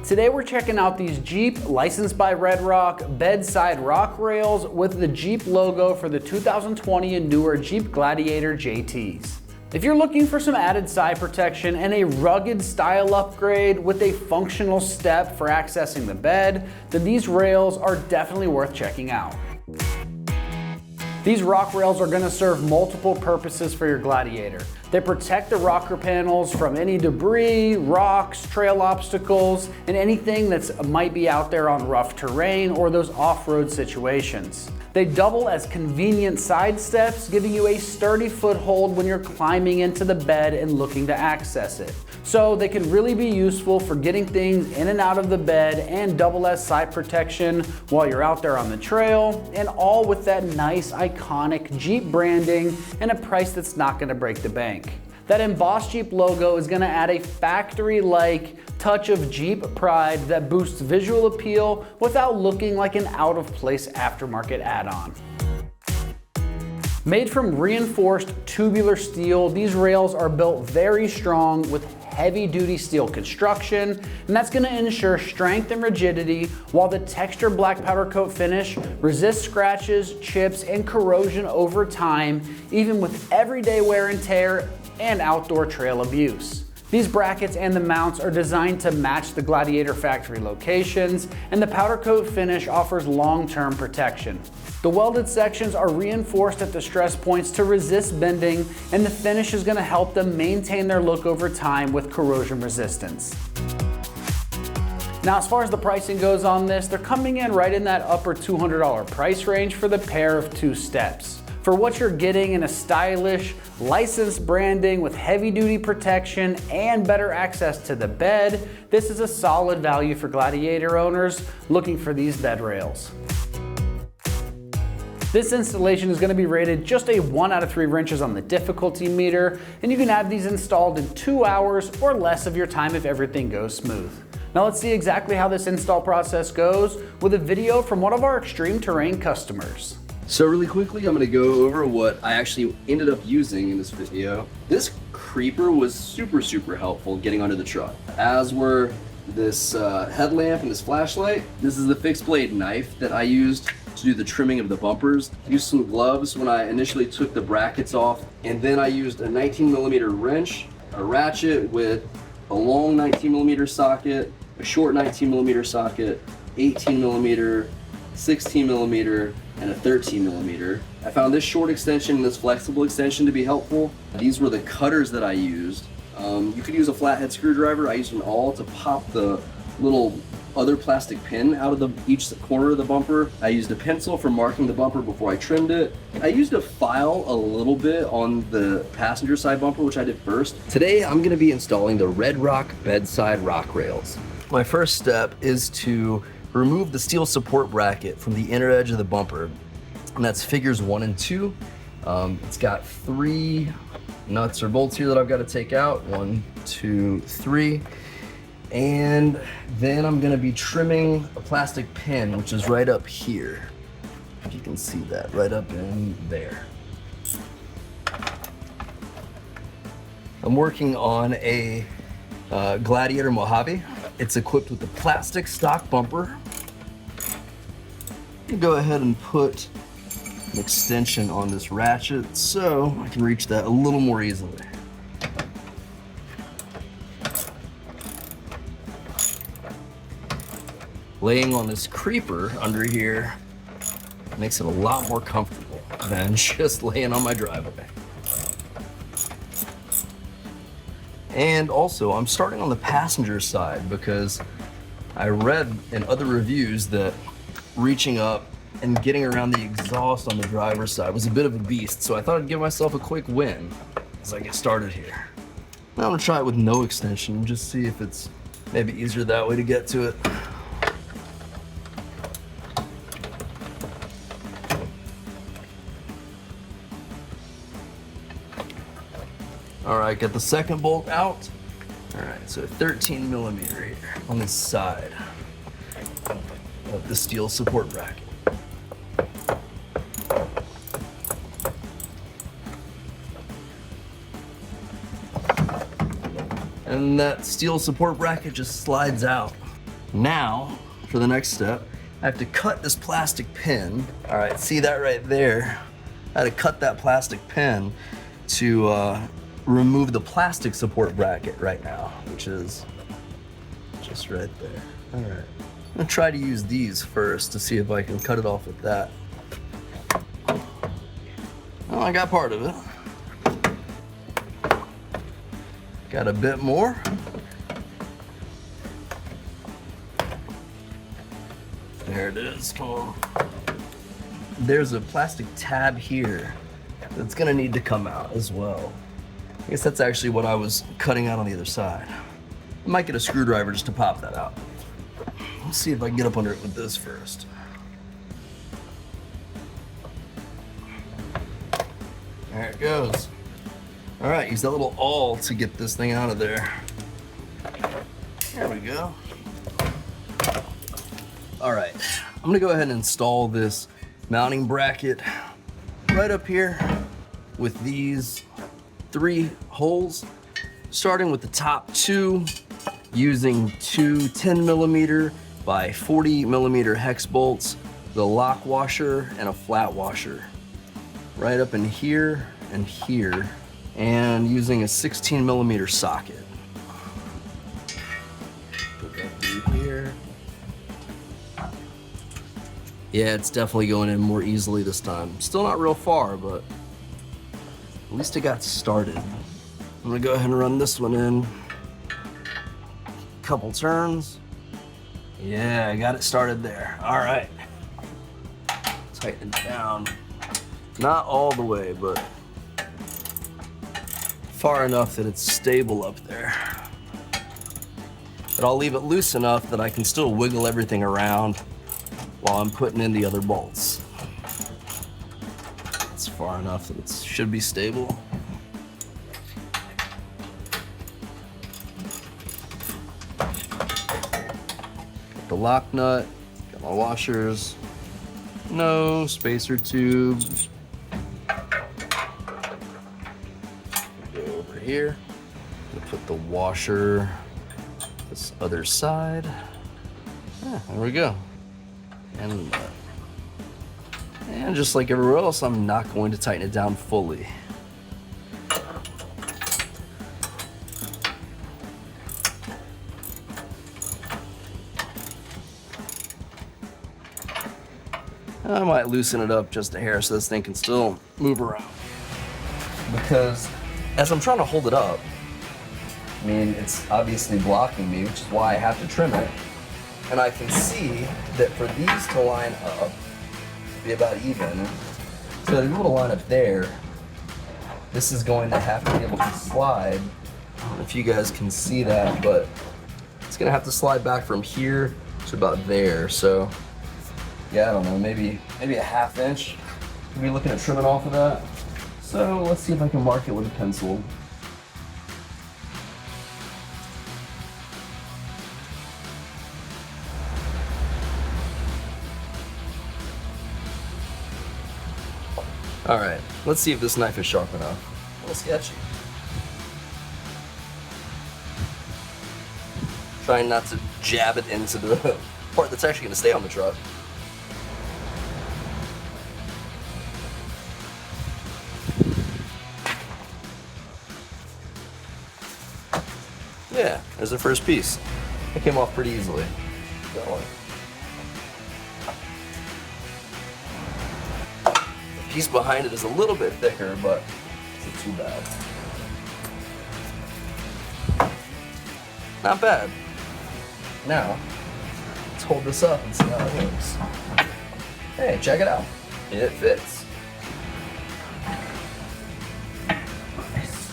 Today we're checking out these Jeep licensed by RedRock bedside rock rails with the Jeep logo for the 2020 and newer Jeep Gladiator JTs. If you're looking for some added side protection and a rugged style upgrade with a functional step for accessing the bed, then these rails are definitely worth checking out. These rock rails are going to serve multiple purposes for your Gladiator. They protect the rocker panels from any debris, rocks, trail obstacles, and anything that might be out there on rough terrain or those off-road situations. They double as convenient side steps, giving you a sturdy foothold when you're climbing into the bed and looking to access it. So they can really be useful for getting things in and out of the bed and double as side protection while you're out there on the trail, and all with that nice iconic Jeep branding and a price that's not going to break the bank. That embossed Jeep logo is going to add a factory-like touch of Jeep pride that boosts visual appeal without looking like an out-of-place aftermarket add-on. Made from reinforced tubular steel, these rails are built very strong with heavy-duty steel construction, and that's going to ensure strength and rigidity, while the textured black powder coat finish resists scratches, chips, and corrosion over time, even with everyday wear and tear and outdoor trail abuse. These brackets and the mounts are designed to match the Gladiator factory locations, and the powder coat finish offers long-term protection. The welded sections are reinforced at the stress points to resist bending, and the finish is going to help them maintain their look over time with corrosion resistance. Now, as far as the pricing goes on this, they're coming in right in that upper $200 price range for the pair of 2 steps. For what you're getting in a stylish, licensed branding with heavy-duty protection and better access to the bed, this is a solid value for Gladiator owners looking for these bed rails. This installation is going to be rated just a 1 out of 3 wrenches on the difficulty meter, and you can have these installed in 2 hours or less of your time if everything goes smooth. Now let's see exactly how this install process goes with a video from one of our ExtremeTerrain customers. So really quickly, I'm gonna go over what I actually ended up using in this video. This creeper was super helpful getting under the truck, as were this headlamp and this flashlight. This is the fixed blade knife that I used to do the trimming of the bumpers. I used some gloves when I initially took the brackets off, and then I used a 19mm wrench, a ratchet with a long 19mm socket, a short 19mm socket, 18mm, 16mm, and a 13mm. I found this short extension and this flexible extension to be helpful. These were the cutters that I used. You could use a flathead screwdriver. I used an awl to pop the little other plastic pin out of each corner of the bumper. I used a pencil for marking the bumper before I trimmed it. I used a file a little bit on the passenger side bumper, which I did first. Today I'm gonna be installing the RedRock bedside rock rails. My first step is to remove the steel support bracket from the inner edge of the bumper, and that's figures 1 and 2. It's got 3 nuts or bolts here that I've got to take out. 1, 2, 3. And then I'm gonna be trimming a plastic pin, which is right up here. If you can see that, right up in there. I'm working on a Gladiator Mojave. It's equipped with a plastic stock bumper. Go ahead and put an extension on this ratchet so I can reach that a little more easily. Laying on this creeper under here makes it a lot more comfortable than just laying on my driveway. And also, I'm starting on the passenger side because I read in other reviews that reaching up and getting around the exhaust on the driver's side was a bit of a beast, so I thought I'd give myself a quick win as I get started here. Now I'm gonna try it with no extension, just see if it's maybe easier that way to get to it. All right, got the second bolt out. All right, so 13mm here on the side of the steel support bracket. And that steel support bracket just slides out Now, for the next step, I have to cut this plastic pin. All right, see that right there? I had to cut that plastic pin to remove the plastic support bracket right now, which is just right there. All right, I'm gonna try to use these first to see if I can cut it off with that. Oh, I got part of it. Got a bit more. There it is, come on. There's a plastic tab here that's gonna need to come out as well. I guess that's actually what I was cutting out on the other side. I might get a screwdriver just to pop that out. Let's see if I can get up under it with this first. There it goes. All right, use that little awl to get this thing out of there. There we go. All right, I'm gonna go ahead and install this mounting bracket right up here with these 3 holes, starting with the top 2, using 2 10mm by 40mm hex bolts, the lock washer, and a flat washer. Right up in here and here, and using a 16mm socket. Put that through here. Yeah, it's definitely going in more easily this time. Still not real far, but at least it got started. I'm gonna go ahead and run this one in. Couple turns. Yeah, I got it started there. All right. Tighten it down. Not all the way, but far enough that it's stable up there. But I'll leave it loose enough that I can still wiggle everything around while I'm putting in the other bolts. It's far enough that it should be stable. Got the lock nut, got my washers, no spacer tubes. Go over here, we'll put the washer this other side. Yeah, there we go. And just like everywhere else, I'm not going to tighten it down fully. I might loosen it up just a hair so this thing can still move around. Because as I'm trying to hold it up, I mean, it's obviously blocking me, which is why I have to trim it. And I can see that for these to line up, be about even, so to be able to line up there, this is going to have to be able to slide. I don't know if you guys can see that, but it's gonna have to slide back from here to about there. So yeah, I don't know, maybe a ½ inch. We'll be looking at trimming off of that. So let's see if I can mark it with a pencil. All right, let's see if this knife is sharp enough. A little sketchy. Trying not to jab it into the part that's actually gonna stay on the truck. Yeah, there's the first piece. It came off pretty easily. That one. The piece behind it is a little bit thicker, but it's not too bad. Not bad. Now, let's hold this up and see how it works. Hey, check it out. It fits. Nice.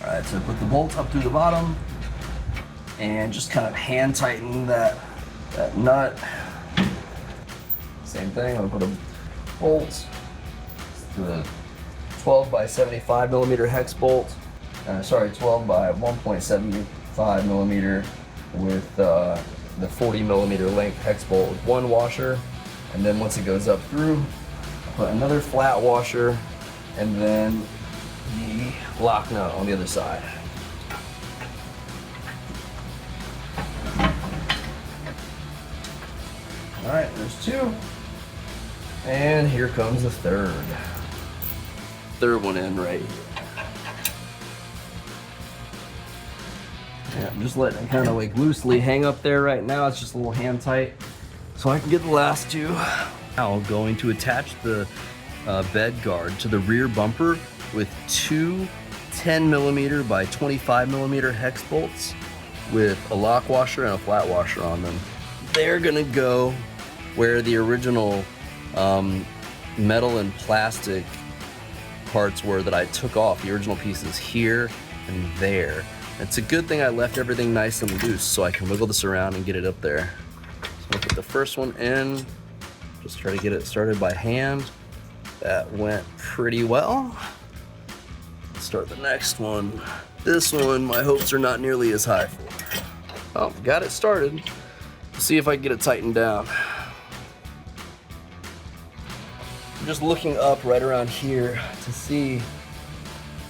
All right, so put the bolt up through the bottom and just kind of hand tighten that nut. Same thing, I'm gonna put a bolt to the 12 by 75 millimeter hex bolt. 12 by 1.75 millimeter with the 40 millimeter length hex bolt with one washer. And then once it goes up through, put another flat washer and then the lock nut on the other side. All right, there's 2. And here comes the third. Third one in right here. Yeah, I'm just letting it kind of like loosely hang up there right now. It's just a little hand tight so I can get the last 2. Now I'm going to attach the bed guard to the rear bumper with 2 10mm by 25mm hex bolts with a lock washer and a flat washer on them. They're gonna go where the original metal and plastic parts were that I took off, the original pieces here and there. It's a good thing I left everything nice and loose so I can wiggle this around and get it up there. So I'll put the first one in, just try to get it started by hand. That went pretty well. Let's start the next one. This one, my hopes are not nearly as high for. Oh, got it started. See if I can get it tightened down. I'm just looking up right around here to see,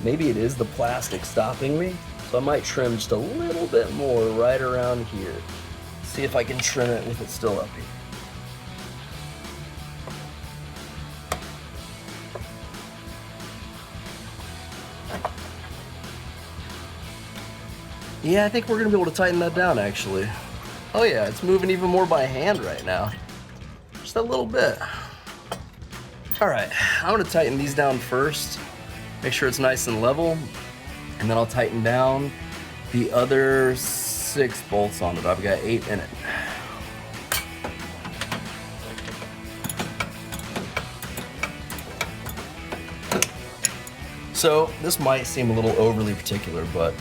maybe it is the plastic stopping me. So I might trim just a little bit more right around here. See if I can trim it if it's still up here. Yeah, I think we're gonna be able to tighten that down actually. Oh yeah, it's moving even more by hand right now. Just a little bit. All right, I'm gonna tighten these down first. Make sure it's nice and level. And then I'll tighten down the other 6 bolts on it. I've got 8 in it. So this might seem a little overly particular, but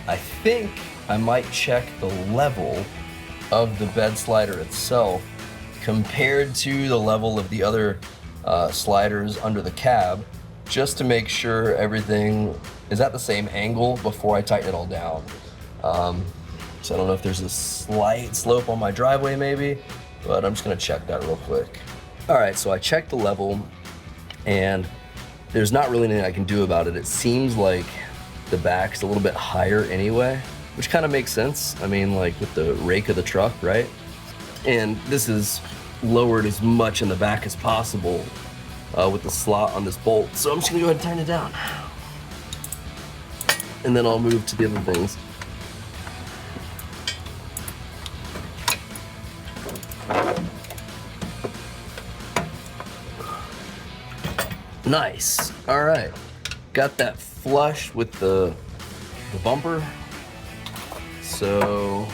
I think I might check the level of the bed slider itself compared to the level of the other sliders under the cab, just to make sure everything is at the same angle before I tighten it all down. So I don't know if there's a slight slope on my driveway maybe, but I'm just gonna check that real quick. All right, so I checked the level and there's not really anything I can do about it. It seems like the back's a little bit higher anyway, which kind of makes sense. I mean, like with the rake of the truck, right? And this is lowered as much in the back as possible with the slot on this bolt. So I'm just gonna go ahead and tighten it down. And then I'll move to the other things. Nice. All right. Got that flush with the bumper. So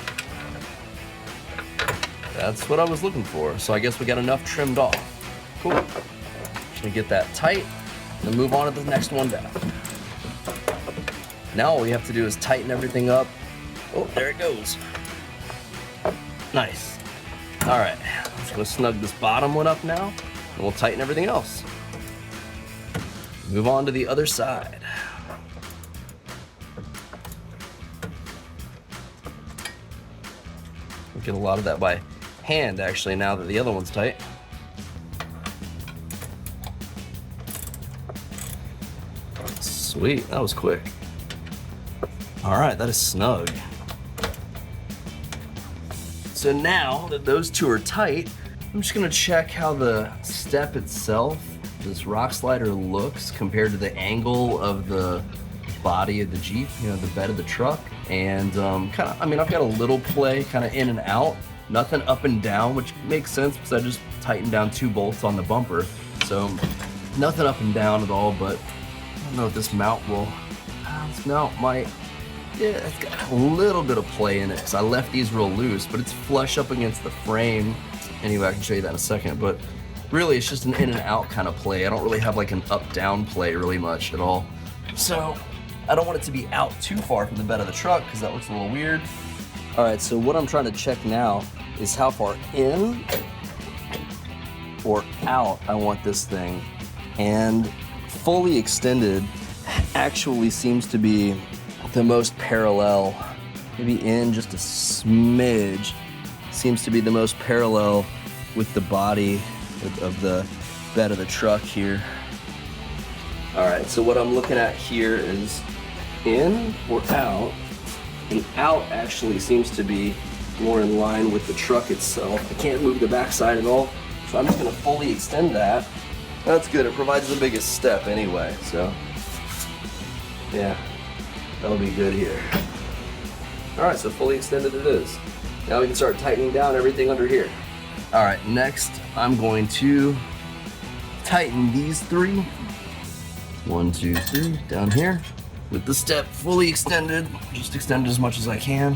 that's what I was looking for. So I guess we got enough trimmed off. Cool. Just gonna get that tight and then move on to the next one down. Now all we have to do is tighten everything up. Oh, there it goes. Nice. All right, I'm just gonna snug this bottom one up now and we'll tighten everything else. Move on to the other side. We'll get a lot of that by hand actually now that the other one's tight. Sweet, that was quick. All right, that is snug. So now that those two are tight, I'm just gonna check how the step itself, this rock slider, looks compared to the angle of the body of the Jeep, you know, the bed of the truck. And kind of, I mean, I've got a little play kind of in and out, nothing up and down, which makes sense because I just tightened down 2 bolts on the bumper. So nothing up and down at all, but I don't know if this mount will, this mount might, yeah, it's got a little bit of play in it because I left these real loose, but it's flush up against the frame. Anyway, I can show you that in a second, but really it's just an in and out kind of play. I don't really have like an up down play really much at all. So I don't want it to be out too far from the bed of the truck because that looks a little weird. All right, so what I'm trying to check now is how far in or out I want this thing. And fully extended actually seems to be the most parallel. Maybe in just a smidge seems to be the most parallel with the body of the bed of the truck here. All right, so what I'm looking at here is in or out, and out actually seems to be more in line with the truck itself. I can't move the backside at all, so I'm just gonna fully extend that. That's good, it provides the biggest step anyway, so yeah, that'll be good here. All right, so fully extended it is. Now we can start tightening down everything under here. All right, next I'm going to tighten these 3. 1, 2, 3, down here. With the step fully extended, just extend as much as I can.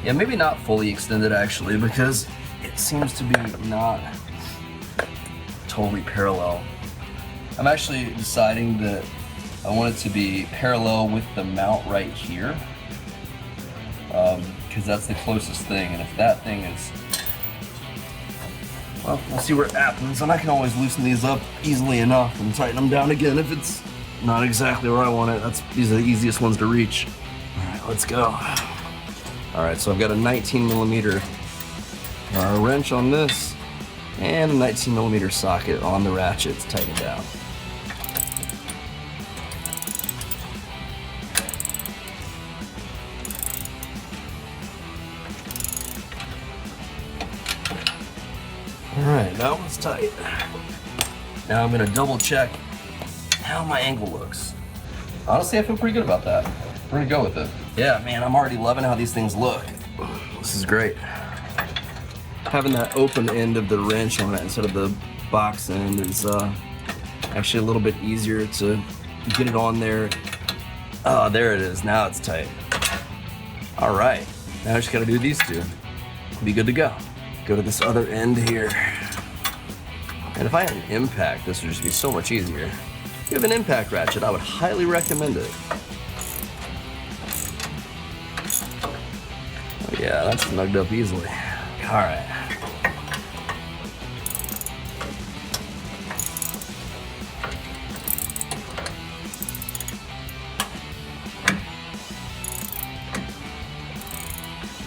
Yeah, maybe not fully extended actually, because it seems to be not totally parallel. I'm actually deciding that I want it to be parallel with the mount right here, because that's the closest thing, and if that thing is, well, we'll see where it happens, and I can always loosen these up easily enough and tighten them down again if it's not exactly where I want it. These are the easiest ones to reach. All right, let's go. All right, so I've got a 19mm wrench on this and a 19mm socket on the ratchet to tighten it down. All right, that one's tight. Now I'm gonna double check how my angle looks. Honestly, I feel pretty good about that. We're gonna go with it. Yeah, man, I'm already loving how these things look. This is great. Having that open end of the wrench on it instead of the box end is actually a little bit easier to get it on there. Oh, there it is, now it's tight. All right, now I just gotta do these 2. Be good to go. Go to this other end here. And if I had an impact, this would just be so much easier. If you have an impact ratchet, I would highly recommend it. Oh yeah, that's snugged up easily. All right.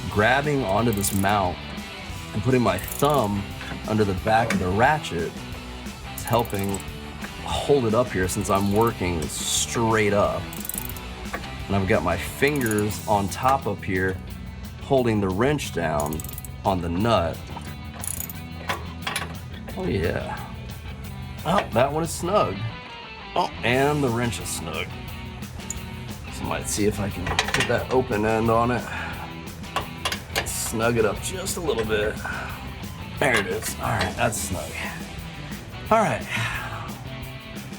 Grabbing onto this mount and putting my thumb under the back of the ratchet is helping hold it up here since I'm working straight up. And I've got my fingers on top up here holding the wrench down on the nut. Oh yeah. Oh, that one is snug. Oh, and the wrench is snug. So I might see if I can put that open end on it. Snug it up just a little bit. There it is. All right, that's snug. All right.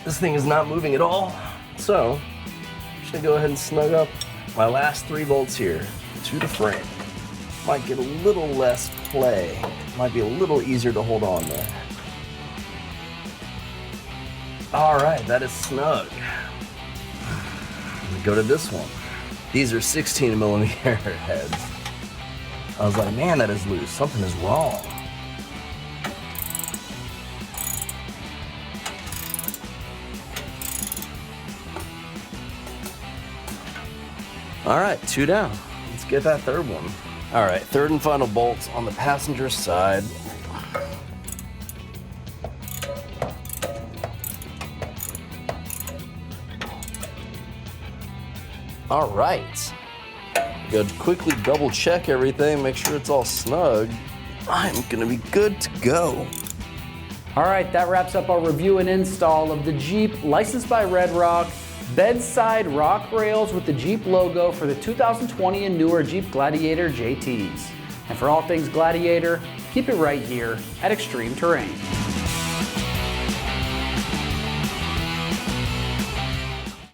This thing is not moving at all, so I'm just gonna go ahead and snug up my last 3 bolts here to the frame. Might get a little less play. Might be a little easier to hold on there. All right, that is snug. Go to this one. These are 16mm heads. I was like, man, that is loose. Something is wrong. All right, 2 down. Let's get that 3rd one. All right, 3rd and final bolts on the passenger side. All right. Good. Quickly double check everything, make sure it's all snug. I'm gonna be good to go. All right, that wraps up our review and install of the Jeep, licensed by RedRock, bedside rock rails with the Jeep logo for the 2020 and newer Jeep Gladiator JTs. And for all things Gladiator, keep it right here at Extreme Terrain.